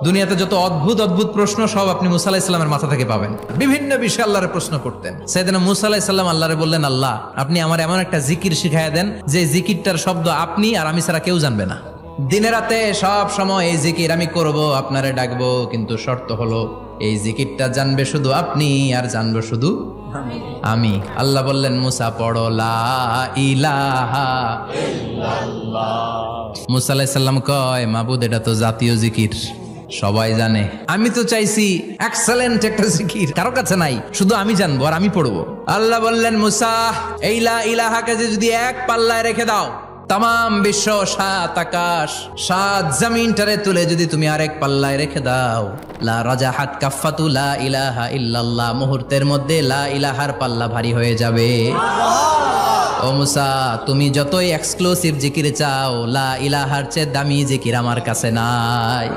দুনিয়াতে যত অদ্ভুত অদ্ভুত প্রশ্ন সব আপনি মুসা আলাইহিস সালামের মাথা থেকে পাবেন। বিভিন্ন বিষয়ে আল্লাহরে প্রশ্ন করতেন। সাইয়েদনা মুসা আলাইহিস সালাম আল্লাহরে বললেন, আল্লাহ আপনি আমার এমন একটা জিকির শিখাইয়া দেন যে জিকিরটার শব্দ আপনি আর আমি ছাড়া কেউ জানবে না। দিনে রাতে সব সময় এই জিকির আমি করব, আপনারে ডাকবো, কিন্তু শর্ত হলো এই জিকিরটা জানবে শুধু আপনি আর জানবো শুধু আমি। আল্লাহ বললেন, মুসা পড়ো লা ইলাহা ইল্লাল্লাহ। মুসা আলাইহিস সালাম কয়, মাবুদ এটা তো জাতীয় জিকির, সবাই জানে। আমি তো চাইছি এক্সেলেন্ট একটা জিকির, কারো কাছে নাই, শুধু আমি জানবো আর আমি পড়বো। আল্লাহ বললেন, মুসা এই লা ইলাহাকে যদি এক পাল্লায় রেখে দাও, তাম বিশ্ব, 7 আকাশ 7 জমিনটারে তুলে যদি তুমি আরেক পাল্লায় রেখে দাও, লা রাজাহাত কাফাতু লা ইলাহা ইল্লাল্লাহ, মুহূর্তের মধ্যে লা ইলাহার পাল্লা ভারী হয়ে যাবে। ও মুসা, তুমি যতই এক্সক্লুসিভ জিকির চাও, লা ইলাহার চেয়ে দামি জিকির আমার কাছে নাই।